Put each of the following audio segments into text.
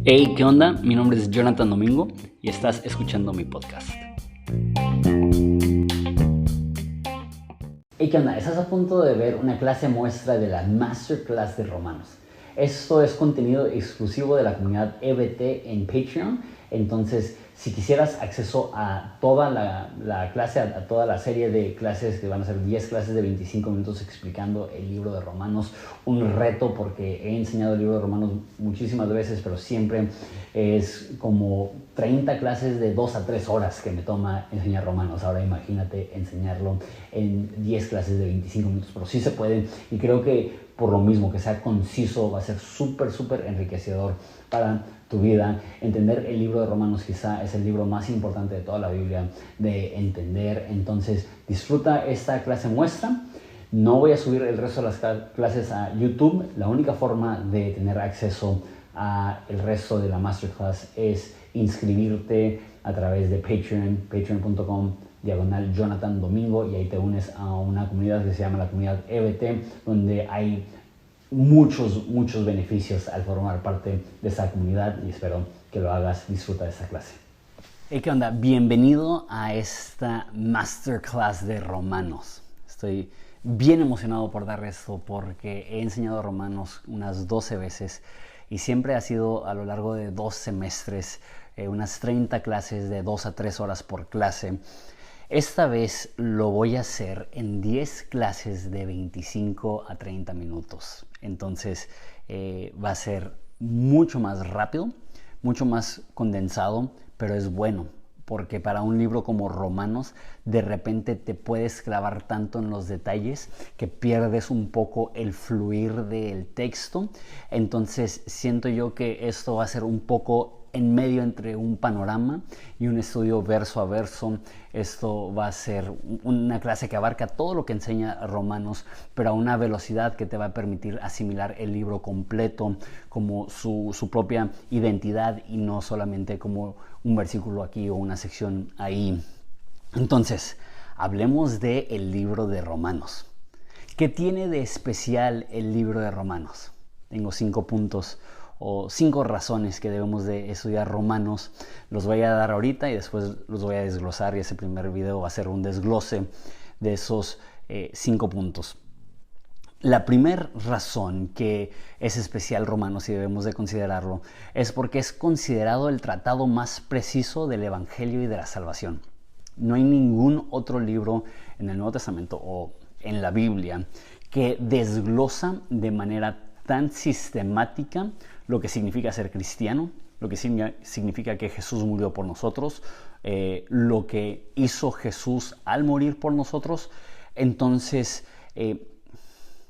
Hey, ¿qué onda? Mi nombre es Jonathan Domingo y estás escuchando mi podcast. Hey, ¿qué onda? Estás a punto de ver una clase muestra de la Masterclass de Romanos. Esto es contenido exclusivo de la comunidad EBT en Patreon. Entonces, si quisieras acceso a toda la clase, a toda la serie de clases, que van a ser 10 clases de 25 minutos explicando el libro de Romanos, un reto porque he enseñado el libro de Romanos muchísimas veces, pero siempre es como 30 clases de 2 a 3 horas que me toma enseñar Romanos. Ahora imagínate enseñarlo en 10 clases de 25 minutos, pero sí se puede, y creo que por lo mismo que sea conciso va a ser súper enriquecedor para tu vida. Entender el libro de Romanos quizá es el libro más importante de toda la Biblia de entender. Entonces disfruta esta clase muestra. No voy a subir el resto de las clases a YouTube. La única forma de tener acceso a el resto de la Masterclass es inscribirte a través de Patreon, patreon.com/Jonathan Domingo, y ahí te unes a una comunidad que se llama la comunidad EBT, donde hay muchos beneficios al formar parte de esa comunidad, y espero que lo hagas. Disfruta de esta clase. Hey, ¿qué onda? Bienvenido a esta Masterclass de Romanos. Estoy bien emocionado por dar esto porque he enseñado Romanos unas 12 veces y siempre ha sido a lo largo de 2 semestres, unas 30 clases de 2 a 3 horas por clase. Esta vez lo voy a hacer en 10 clases de 25 a 30 minutos. Entonces va a ser mucho más rápido, mucho más condensado, pero es bueno, porque para un libro como Romanos de repente te puedes clavar tanto en los detalles que pierdes un poco el fluir del texto. Entonces siento yo que esto va a ser un poco en medio entre un panorama y un estudio verso a verso. Esto va a ser una clase que abarca todo lo que enseña Romanos, pero a una velocidad que te va a permitir asimilar el libro completo como su propia identidad y no solamente como un versículo aquí o una sección ahí. Entonces, hablemos del libro de Romanos. ¿Qué tiene de especial el libro de Romanos? Tengo 5 puntos o 5 razones que debemos de estudiar Romanos. Los voy a dar ahorita y después los voy a desglosar, y ese primer video va a ser un desglose de esos 5 puntos. La primera razón que es especial Romanos y debemos de considerarlo es porque es considerado el tratado más preciso del Evangelio y de la salvación. No hay ningún otro libro en el Nuevo Testamento o en la Biblia que desglosa de manera tan sistemática lo que significa ser cristiano, lo que significa que Jesús murió por nosotros, lo que hizo Jesús al morir por nosotros. Entonces,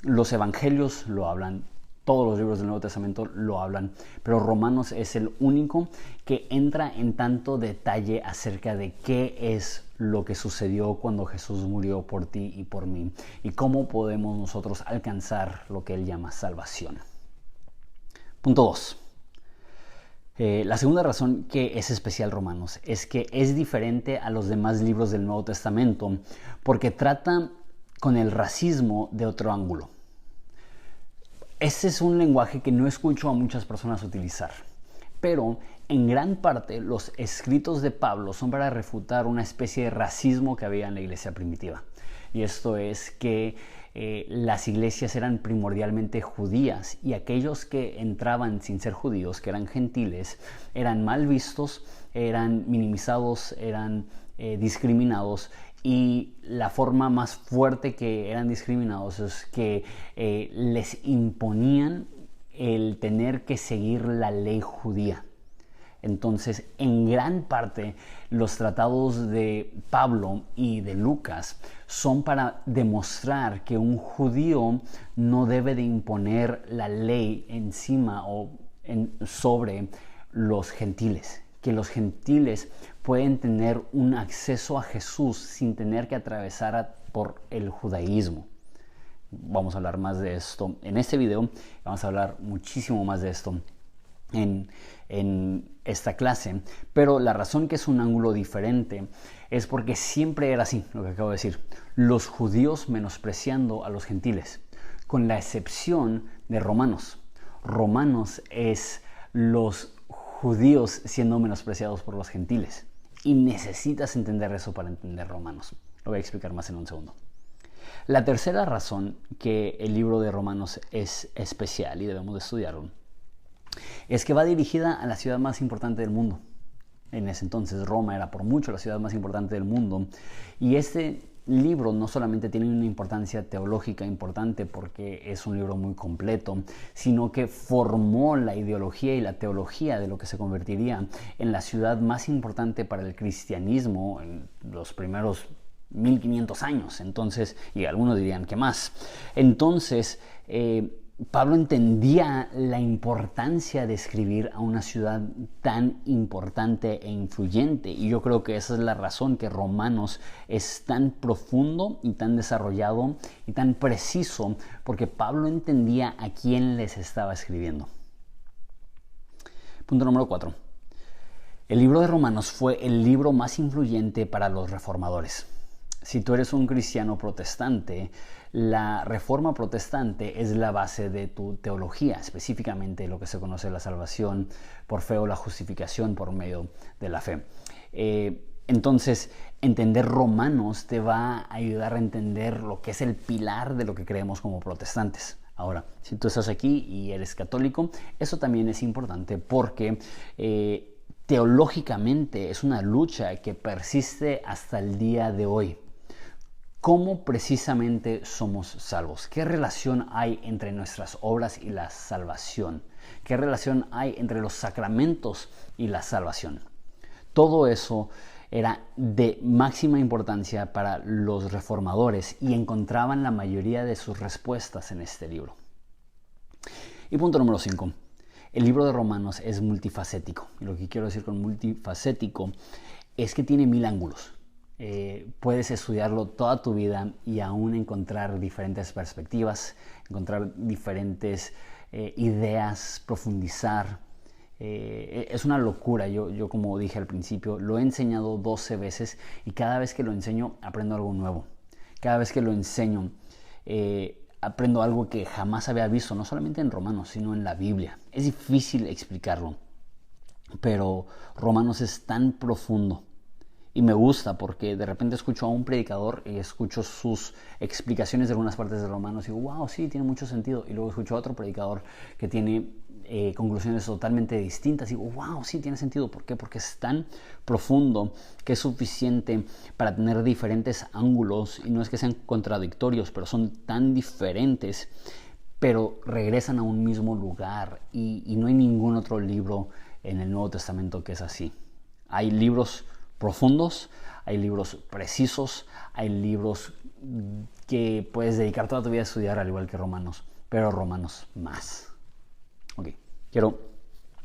los evangelios lo hablan, todos los libros del Nuevo Testamento lo hablan, pero Romanos es el único que entra en tanto detalle acerca de qué es lo que sucedió cuando Jesús murió por ti y por mí, y cómo podemos nosotros alcanzar lo que él llama salvación. Punto 2. La segunda razón que es especial Romanos es que es diferente a los demás libros del Nuevo Testamento porque trata con el racismo de otro ángulo. Este es un lenguaje que no escucho a muchas personas utilizar, pero en gran parte los escritos de Pablo son para refutar una especie de racismo que había en la iglesia primitiva. Y esto es que las iglesias eran primordialmente judías, y aquellos que entraban sin ser judíos, que eran gentiles, eran mal vistos, eran minimizados, eran discriminados. Y la forma más fuerte que eran discriminados es que les imponían el tener que seguir la ley judía. Entonces, en gran parte, los tratados de Pablo y de Lucas son para demostrar que un judío no debe de imponer la ley encima o sobre los gentiles, que los gentiles pueden tener un acceso a Jesús sin tener que atravesar por el judaísmo. Vamos a hablar más de esto en este video, vamos a hablar muchísimo más de esto en esta clase, pero la razón que es un ángulo diferente es porque siempre era así, lo que acabo de decir, los judíos menospreciando a los gentiles. con la excepción de Romanos. Romanos es los judíos siendo menospreciados por los gentiles. Y necesitas entender eso para entender Romanos. Lo voy a explicar más en un segundo. La tercera razón que el libro de Romanos es especial y debemos de estudiarlo es que va dirigida a la ciudad más importante del mundo. En ese entonces Roma era por mucho la ciudad más importante del mundo, y este libro no solamente tiene una importancia teológica importante porque es un libro muy completo, sino que formó la ideología y la teología de lo que se convertiría en la ciudad más importante para el cristianismo en los primeros 1500 años. Entonces, y algunos dirían que más. Entonces, Pablo entendía la importancia de escribir a una ciudad tan importante e influyente, y yo creo que esa es la razón que Romanos es tan profundo y tan desarrollado y tan preciso, porque Pablo entendía a quién les estaba escribiendo. Punto número 4. El libro de Romanos fue el libro más influyente para los reformadores. Si tú eres un cristiano protestante, la reforma protestante es la base de tu teología, específicamente lo que se conoce la salvación por fe o la justificación por medio de la fe. Entonces, entender Romanos te va a ayudar a entender lo que es el pilar de lo que creemos como protestantes. Ahora, si tú estás aquí y eres católico, eso también es importante porque teológicamente es una lucha que persiste hasta el día de hoy. ¿Cómo precisamente somos salvos? ¿Qué relación hay entre nuestras obras y la salvación? ¿Qué relación hay entre los sacramentos y la salvación? Todo eso era de máxima importancia para los reformadores y encontraban la mayoría de sus respuestas en este libro. Y punto número 5. El libro de Romanos es multifacético. Y lo que quiero decir con multifacético es que tiene 1000 ángulos. Puedes estudiarlo toda tu vida y aún encontrar diferentes perspectivas, encontrar diferentes ideas, profundizar. Es una locura. Yo, como dije al principio, lo he enseñado 12 veces y cada vez que lo enseño aprendo algo nuevo. Cada vez que lo enseño aprendo algo que jamás había visto, no solamente en Romanos, sino en la Biblia. Es difícil explicarlo, pero Romanos es tan profundo. Y me gusta porque de repente escucho a un predicador y escucho sus explicaciones de algunas partes de Romanos y digo, wow, sí, tiene mucho sentido. Y luego escucho a otro predicador que tiene conclusiones totalmente distintas y digo, wow, sí, tiene sentido. ¿Por qué? Porque es tan profundo que es suficiente para tener diferentes ángulos, y no es que sean contradictorios, pero son tan diferentes, pero regresan a un mismo lugar, y no hay ningún otro libro en el Nuevo Testamento que es así. Hay libros profundos, hay libros precisos, hay libros que puedes dedicar toda tu vida a estudiar, al igual que Romanos, pero Romanos más. Ok, quiero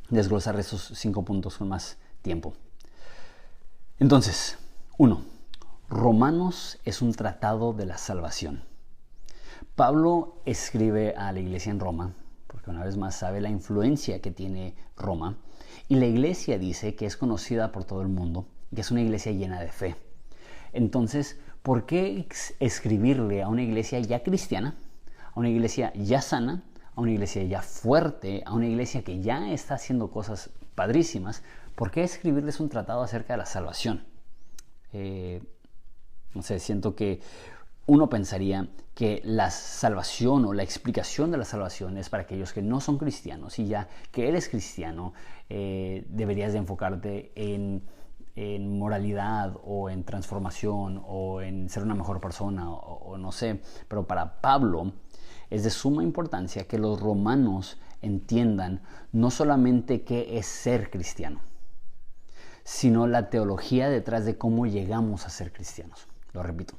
desglosar esos 5 puntos con más tiempo. Entonces, 1. Romanos es un tratado de la salvación. Pablo escribe a la iglesia en Roma, porque una vez más sabe la influencia que tiene Roma, y la iglesia dice que es conocida por todo el mundo, que es una iglesia llena de fe. Entonces, ¿por qué escribirle a una iglesia ya cristiana, a una iglesia ya sana, a una iglesia ya fuerte, a una iglesia que ya está haciendo cosas padrísimas? ¿Por qué escribirles un tratado acerca de la salvación? No sé, siento que uno pensaría que la salvación o la explicación de la salvación es para aquellos que no son cristianos, y ya que eres cristiano deberías de enfocarte en moralidad o en transformación o en ser una mejor persona o no sé. Pero para Pablo es de suma importancia que los romanos entiendan no solamente qué es ser cristiano, sino la teología detrás de cómo llegamos a ser cristianos. Lo repito.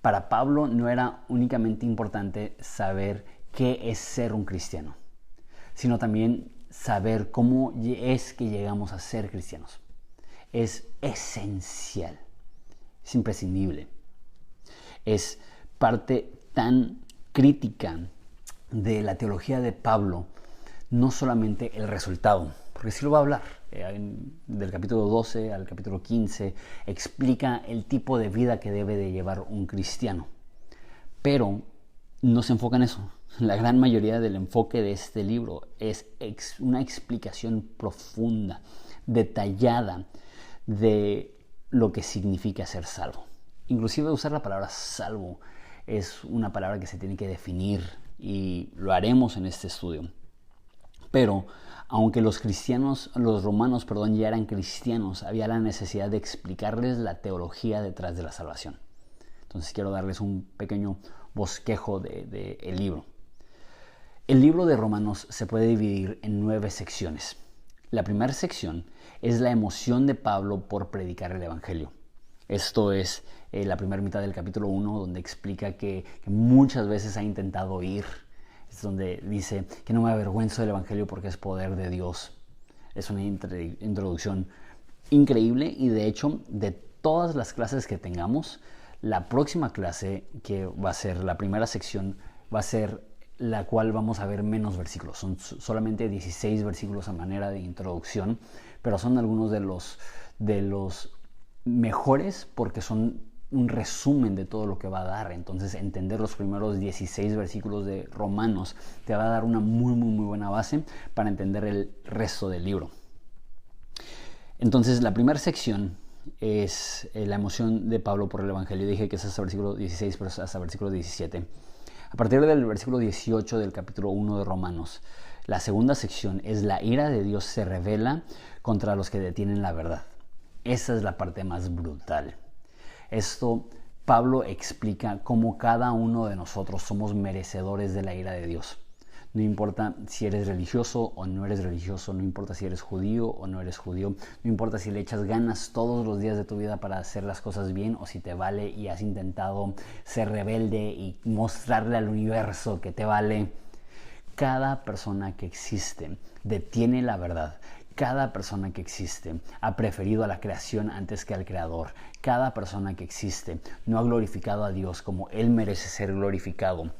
Para Pablo no era únicamente importante saber qué es ser un cristiano, sino también saber cómo es que llegamos a ser cristianos. Es esencial, es imprescindible. Es parte tan crítica de la teología de Pablo, no solamente el resultado, porque sí lo va a hablar. Del capítulo 12 al capítulo 15 explica el tipo de vida que debe de llevar un cristiano. Pero no se enfoca en eso. La gran mayoría del enfoque de este libro es una explicación profunda, detallada de lo que significa ser salvo. Inclusive usar la palabra salvo es una palabra que se tiene que definir y lo haremos en este estudio. Pero aunque los romanos, ya eran cristianos, había la necesidad de explicarles la teología detrás de la salvación. Entonces quiero darles un pequeño bosquejo del libro. El libro de Romanos se puede dividir en 9 secciones. La primera sección es la emoción de Pablo por predicar el Evangelio. Esto es la primera mitad del capítulo 1, donde explica que muchas veces ha intentado ir. Es donde dice que no me avergüenzo del Evangelio porque es poder de Dios. Es una introducción increíble y de hecho de todas las clases que tengamos, la próxima clase, que va a ser la primera sección, va a ser la cual vamos a ver menos versículos. Son solamente 16 versículos a manera de introducción, pero son algunos de los mejores porque son un resumen de todo lo que va a dar. Entonces entender los primeros 16 versículos de Romanos te va a dar una muy buena base para entender el resto del libro. Entonces la primera sección es la emoción de Pablo por el Evangelio. Dije que es hasta el versículo 16, pero es hasta el versículo 17. A partir del versículo 18 del capítulo 1 de Romanos, la segunda sección es la ira de Dios se revela contra los que detienen la verdad. Esa es la parte más brutal. Esto, Pablo explica cómo cada uno de nosotros somos merecedores de la ira de Dios. No importa si eres religioso o no eres religioso, no importa si eres judío o no eres judío, no importa si le echas ganas todos los días de tu vida para hacer las cosas bien o si te vale y has intentado ser rebelde y mostrarle al universo que te vale. Cada persona que existe detiene la verdad. Cada persona que existe ha preferido a la creación antes que al creador. Cada persona que existe no ha glorificado a Dios como Él merece ser glorificado.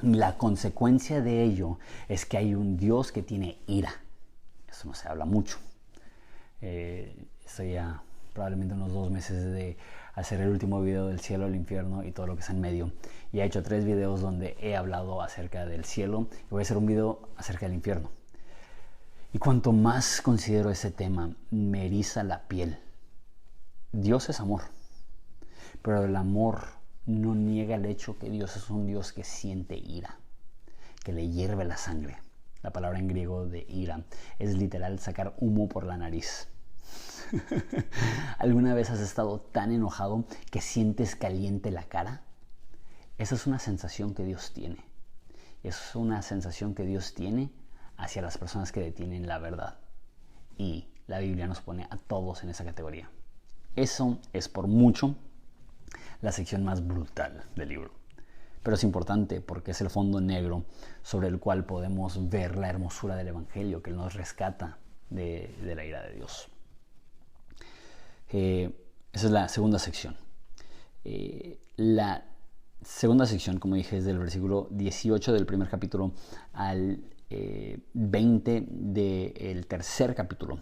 La consecuencia de ello es que hay un Dios que tiene ira. Eso no se habla mucho. Estoy ya probablemente unos 2 meses de hacer el último video del cielo, el infierno y todo lo que está en medio. Y he hecho 3 videos donde he hablado acerca del cielo y voy a hacer un video acerca del infierno. Y cuanto más considero ese tema, me eriza la piel. Dios es amor, pero el amor no niega el hecho que Dios es un Dios que siente ira, que le hierve la sangre. La palabra en griego de ira es literal sacar humo por la nariz. ¿Alguna vez has estado tan enojado que sientes caliente la cara? Esa es una sensación que Dios tiene. Es una sensación que Dios tiene hacia las personas que detienen la verdad. Y la Biblia nos pone a todos en esa categoría. Eso es por mucho la sección más brutal del libro. Pero es importante porque es el fondo negro sobre el cual podemos ver la hermosura del Evangelio que nos rescata de la ira de Dios. Esa es la segunda sección. La segunda sección, como dije, es del versículo 18 del primer capítulo al 20 del tercer capítulo.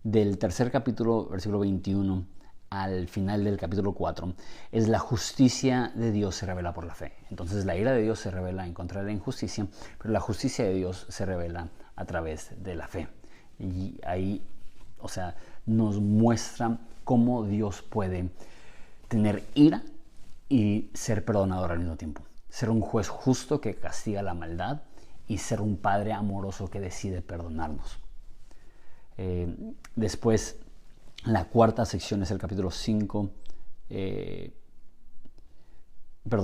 Del tercer capítulo, versículo 21, al final del capítulo 4, es la justicia de Dios se revela por la fe. Entonces la ira de Dios se revela en contra de la injusticia, pero la justicia de Dios se revela a través de la fe. Y ahí, nos muestra cómo Dios puede tener ira y ser perdonador al mismo tiempo. Ser un juez justo que castiga la maldad y ser un padre amoroso que decide perdonarnos. Después, la cuarta sección es el capítulo 5.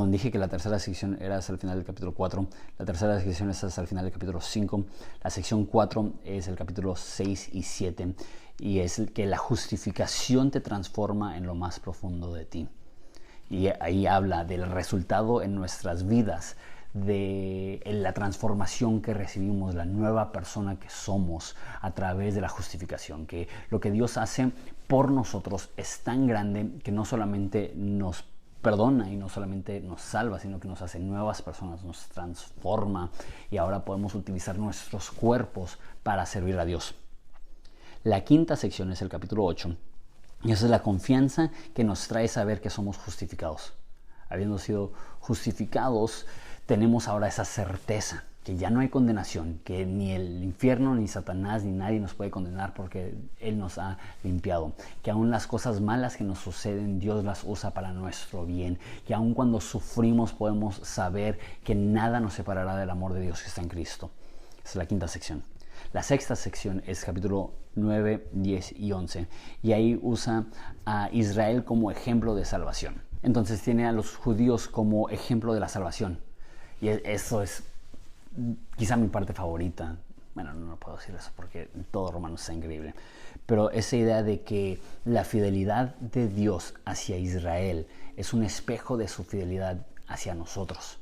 Dije que la tercera sección era hasta el final del capítulo 4. La tercera sección es hasta el final del capítulo 5. La sección 4 es el capítulo 6 y 7. Y es que la justificación te transforma en lo más profundo de ti. Y ahí habla del resultado en nuestras vidas, de la transformación que recibimos, la nueva persona que somos a través de la justificación, que lo que Dios hace por nosotros es tan grande que no solamente nos perdona y no solamente nos salva, sino que nos hace nuevas personas, nos transforma y ahora podemos utilizar nuestros cuerpos para servir a Dios. La quinta sección es el capítulo 8 y esa es la confianza que nos trae saber que somos justificados. Habiendo sido justificados, tenemos ahora esa certeza que ya no hay condenación, que ni el infierno, ni Satanás, ni nadie nos puede condenar porque Él nos ha limpiado, que aún las cosas malas que nos suceden, Dios las usa para nuestro bien, que aún cuando sufrimos podemos saber que nada nos separará del amor de Dios que está en Cristo. Esa es la quinta sección. La sexta sección es capítulo 9, 10 y 11, y ahí usa a Israel como ejemplo de salvación. Entonces tiene a los judíos como ejemplo de la salvación, y eso es quizá mi parte favorita. Bueno, no puedo decir eso porque todo Romanos está increíble, pero esa idea de que la fidelidad de Dios hacia Israel es un espejo de su fidelidad hacia nosotros,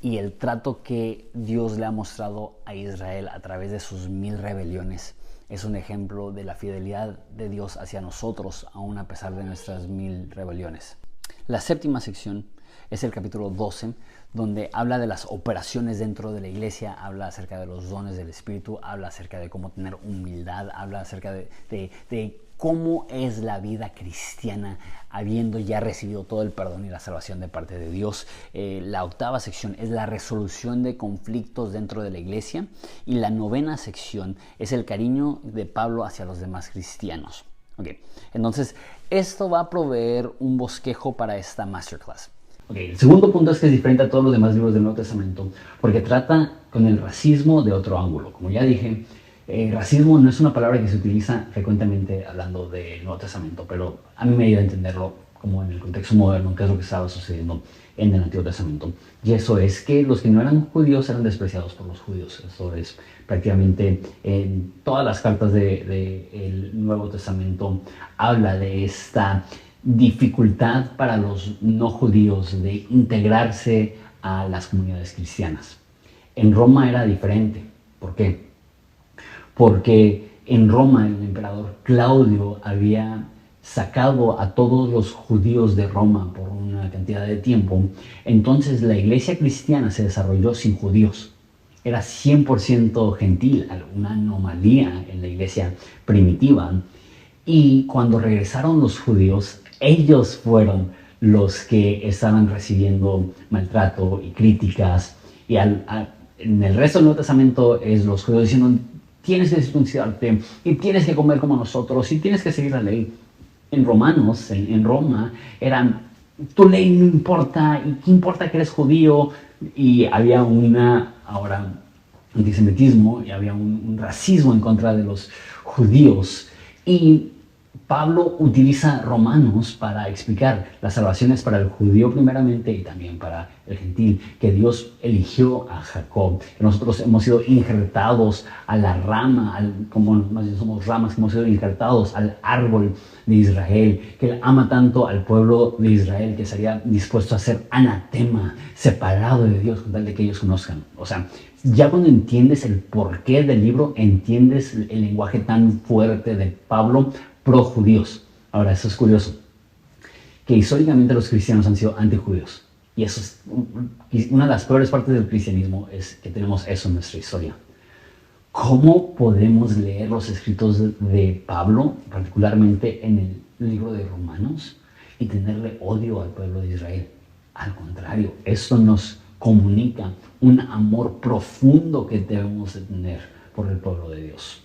y el trato que Dios le ha mostrado a Israel a través de sus 1000 rebeliones es un ejemplo de la fidelidad de Dios hacia nosotros, aún a pesar de nuestras 1000 rebeliones. La séptima sección es el capítulo 12, donde habla de las operaciones dentro de la iglesia, habla acerca de los dones del Espíritu, habla acerca de cómo tener humildad, habla acerca de cómo es la vida cristiana habiendo ya recibido todo el perdón y la salvación de parte de Dios. La octava sección es la resolución de conflictos dentro de la iglesia, y la novena sección es el cariño de Pablo hacia los demás cristianos. Okay. Entonces, esto va a proveer un bosquejo para esta masterclass. Okay. El segundo punto es que es diferente a todos los demás libros del Nuevo Testamento porque trata con el racismo de otro ángulo. Como ya dije, racismo no es una palabra que se utiliza frecuentemente hablando del Nuevo Testamento, pero a mí me ayuda a entenderlo como en el contexto moderno, qué es lo que estaba sucediendo en el Antiguo Testamento. Y eso es que los que no eran judíos eran despreciados por los judíos. Eso es prácticamente en todas las cartas del Nuevo Testamento habla de esta dificultad para los no judíos de integrarse a las comunidades cristianas. En Roma era diferente. ¿Por qué? Porque en Roma el emperador Claudio había sacado a todos los judíos de Roma por una cantidad de tiempo. Entonces la iglesia cristiana se desarrolló sin judíos. Era 100% gentil, una anomalía en la iglesia primitiva. Y cuando regresaron los judíos, ellos fueron los que estaban recibiendo maltrato y críticas. Y en el resto del Nuevo Testamento es los judíos diciendo: tienes que circuncidarte y tienes que comer como nosotros y tienes que seguir la ley. En Romanos, en Roma, eran: tu ley no importa, y qué importa que eres judío. Y había ahora antisemitismo, y había un racismo en contra de los judíos. Y Pablo utiliza Romanos para explicar las salvaciones para el judío primeramente y también para el gentil, que Dios eligió a Jacob, que nosotros hemos sido injertados a la rama, como más bien somos ramas, que hemos sido injertados al árbol de Israel, que Él ama tanto al pueblo de Israel que estaría dispuesto a ser anatema, separado de Dios con tal de que ellos conozcan. O sea, ya cuando entiendes el porqué del libro, entiendes el lenguaje tan fuerte de Pablo pro judíos. Ahora, eso es curioso, que históricamente los cristianos han sido antijudíos, y eso es una de las peores partes del cristianismo, es que tenemos eso en nuestra historia. ¿Cómo podemos leer los escritos de Pablo, particularmente en el libro de Romanos, y tenerle odio al pueblo de Israel? Al contrario, esto nos comunica un amor profundo que debemos de tener por el pueblo de Dios.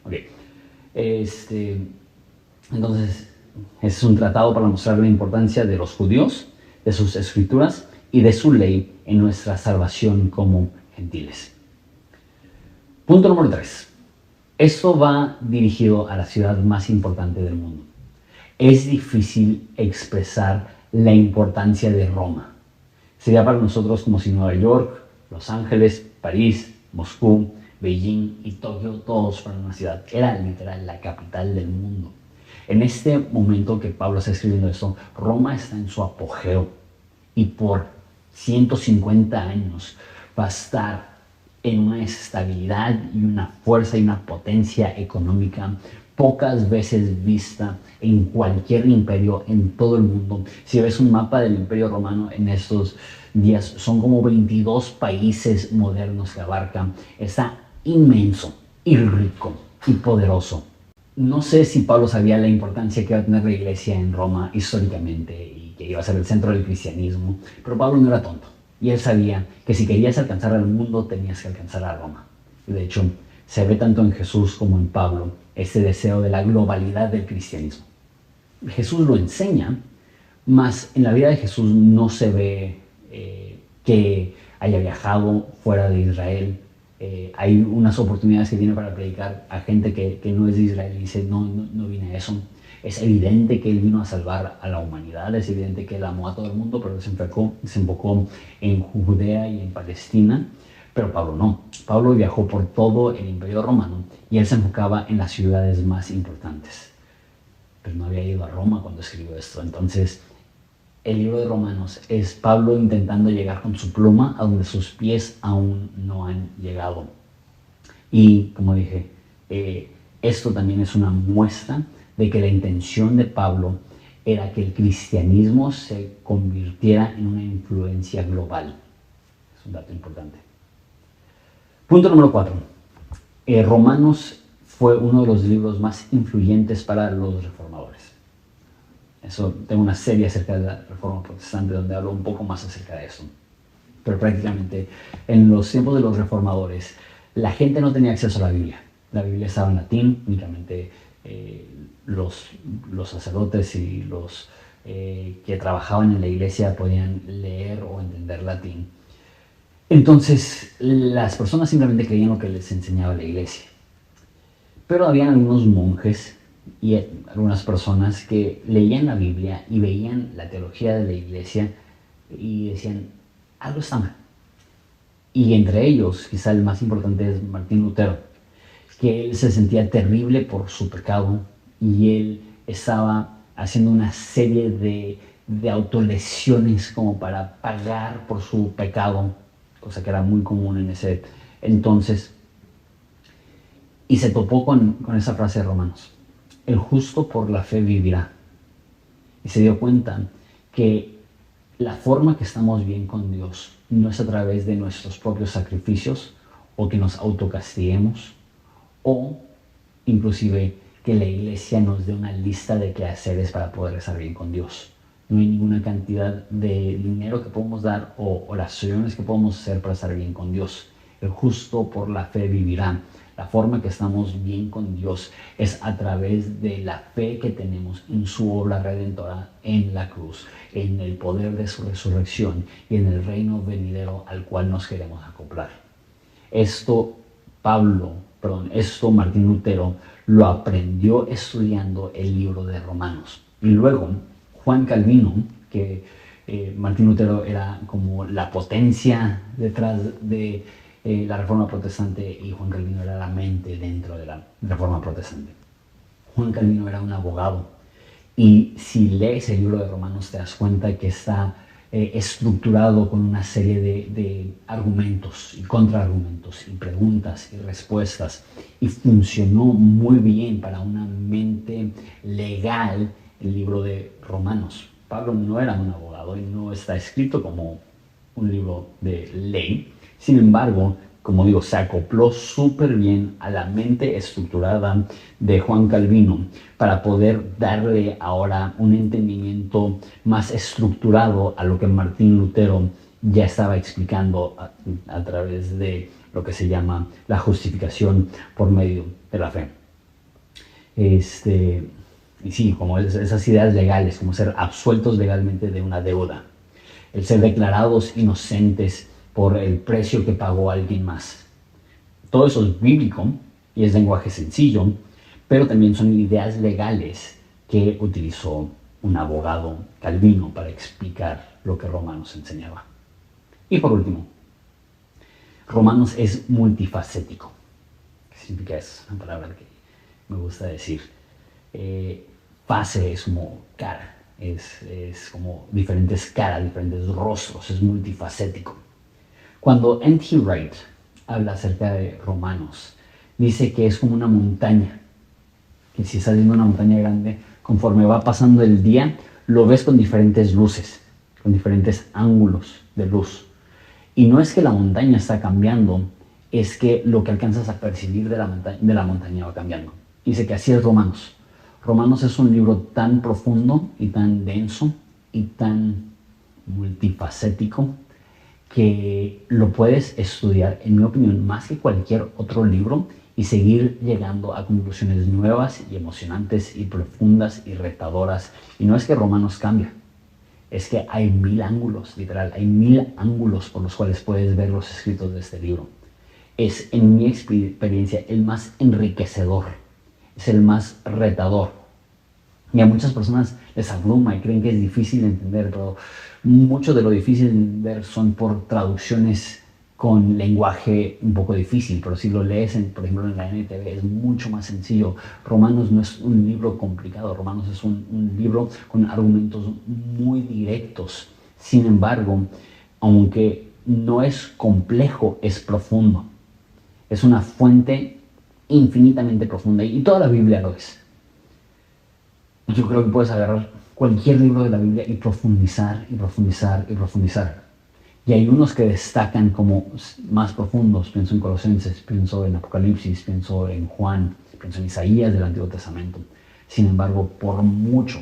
Okay. Entonces, es un tratado para mostrar la importancia de los judíos, de sus escrituras y de su ley en nuestra salvación como gentiles. Punto número 3. Esto va dirigido a la ciudad más importante del mundo. Es difícil expresar la importancia de Roma. Sería para nosotros como si Nueva York, Los Ángeles, París, Moscú, Beijing y Tokio, todos fueron una ciudad. Era literal la capital del mundo. En este momento que Pablo está escribiendo esto, Roma está en su apogeo, y por 150 años va a estar en una estabilidad y una fuerza y una potencia económica pocas veces vista en cualquier imperio en todo el mundo. Si ves un mapa del Imperio Romano en estos días, son como 22 países modernos que abarcan. Está inmenso y rico y poderoso. No sé si Pablo sabía la importancia que iba a tener la iglesia en Roma históricamente y que iba a ser el centro del cristianismo, pero Pablo no era tonto. Y él sabía que si querías alcanzar al mundo, tenías que alcanzar a Roma. Y de hecho, se ve tanto en Jesús como en Pablo ese deseo de la globalidad del cristianismo. Jesús lo enseña, mas en la vida de Jesús no se ve que haya viajado fuera de Israel. Hay unas oportunidades que tiene para predicar a gente que no es de Israel y dice, no vine a eso. Es evidente que él vino a salvar a la humanidad, es evidente que él amó a todo el mundo, pero se enfocó en Judea y en Palestina. Pero Pablo no. Pablo viajó por todo el Imperio Romano y él se enfocaba en las ciudades más importantes. Pero no había ido a Roma cuando escribió esto. Entonces, el libro de Romanos es Pablo intentando llegar con su pluma a donde sus pies aún no han llegado. Y, como dije, esto también es una muestra de que la intención de Pablo era que el cristianismo se convirtiera en una influencia global. Es un dato importante. Punto número 4. Romanos fue uno de los libros más influyentes para los reformadores. Eso, tengo una serie acerca de la Reforma Protestante donde hablo un poco más acerca de eso. Pero prácticamente en los tiempos de los reformadores, la gente no tenía acceso a la Biblia. La Biblia estaba en latín, únicamente los sacerdotes y los que trabajaban en la iglesia podían leer o entender latín. Entonces, las personas simplemente creían lo que les enseñaba la iglesia. Pero había algunos monjes y algunas personas que leían la Biblia y veían la teología de la iglesia y decían, algo está mal. Y entre ellos, quizá el más importante es Martín Lutero, que él se sentía terrible por su pecado y él estaba haciendo una serie de autolesiones como para pagar por su pecado, cosa que era muy común en ese entonces. Y se topó con esa frase de Romanos, el justo por la fe vivirá. Y se dio cuenta que la forma que estamos bien con Dios no es a través de nuestros propios sacrificios o que nos autocastiguemos o inclusive que la iglesia nos dé una lista de quehaceres para poder estar bien con Dios. No hay ninguna cantidad de dinero que podemos dar o oraciones que podemos hacer para estar bien con Dios. El justo por la fe vivirá. La forma que estamos bien con Dios es a través de la fe que tenemos en su obra redentora en la cruz, en el poder de su resurrección y en el reino venidero al cual nos queremos acoplar. Esto Martín Lutero lo aprendió estudiando el libro de Romanos. Y luego Juan Calvino, que Martín Lutero era como la potencia detrás de la Reforma Protestante y Juan Calvino era la mente dentro de la Reforma Protestante. Juan Calvino era un abogado y si lees el libro de Romanos te das cuenta que está estructurado con una serie de argumentos y contraargumentos y preguntas y respuestas y funcionó muy bien para una mente legal el libro de Romanos. Pablo no era un abogado y no está escrito como un libro de ley. Sin embargo, como digo, se acopló súper bien a la mente estructurada de Juan Calvino para poder darle ahora un entendimiento más estructurado a lo que Martín Lutero ya estaba explicando a través de lo que se llama la justificación por medio de la fe. Y sí, como esas ideas legales, como ser absueltos legalmente de una deuda, el ser declarados inocentes por el precio que pagó alguien más. Todo eso es bíblico y es lenguaje sencillo, pero también son ideas legales que utilizó un abogado Calvino para explicar lo que Romanos enseñaba. Y por último, Romanos es multifacético. ¿Qué significa eso? Es una palabra que me gusta decir. Fase es como cara, es como diferentes caras, diferentes rostros, es multifacético. Cuando N.T. Wright habla acerca de Romanos, dice que es como una montaña, que si estás viendo una montaña grande, conforme va pasando el día, lo ves con diferentes luces, con diferentes ángulos de luz. Y no es que la montaña está cambiando, es que lo que alcanzas a percibir de la montaña va cambiando. Dice que así es Romanos. Romanos es un libro tan profundo y tan denso y tan multifacético que lo puedes estudiar, en mi opinión, más que cualquier otro libro y seguir llegando a conclusiones nuevas y emocionantes y profundas y retadoras. Y no es que Romanos cambie, es que hay 1000 ángulos, literal, hay 1000 ángulos por los cuales puedes ver los escritos de este libro. Es, en mi experiencia, el más enriquecedor, es el más retador. Y a muchas personas les abruma y creen que es difícil de entender, pero mucho de lo difícil de entender son por traducciones con lenguaje un poco difícil, pero si lo lees, por ejemplo, en la NTV es mucho más sencillo. Romanos no es un libro complicado, Romanos es un libro con argumentos muy directos. Sin embargo, aunque no es complejo, es profundo. Es una fuente infinitamente profunda y toda la Biblia lo es. Yo creo que puedes agarrar cualquier libro de la Biblia y profundizar y profundizar y profundizar. Y hay unos que destacan como más profundos. Pienso en Colosenses, pienso en Apocalipsis, pienso en Juan, pienso en Isaías del Antiguo Testamento. Sin embargo, por mucho,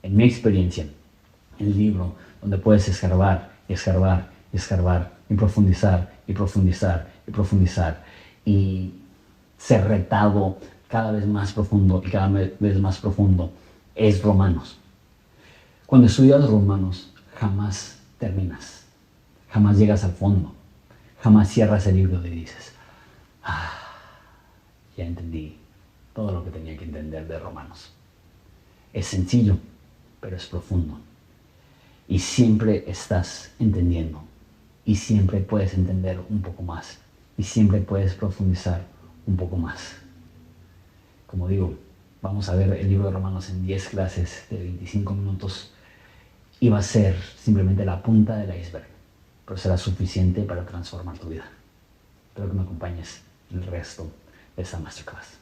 en mi experiencia, el libro donde puedes escarbar y escarbar y escarbar y profundizar y profundizar y profundizar y ser retado cada vez más profundo y cada vez más profundo es Romanos. Cuando estudias Romanos, jamás terminas, jamás llegas al fondo, jamás cierras el libro y dices, ya entendí todo lo que tenía que entender de Romanos. Es sencillo, pero es profundo. Y siempre estás entendiendo, y siempre puedes entender un poco más, y siempre puedes profundizar un poco más. Como digo, vamos a ver el libro de Romanos en 10 clases de 25 minutos y va a ser simplemente la punta del iceberg, pero será suficiente para transformar tu vida. Espero que me acompañes en el resto de esta masterclass.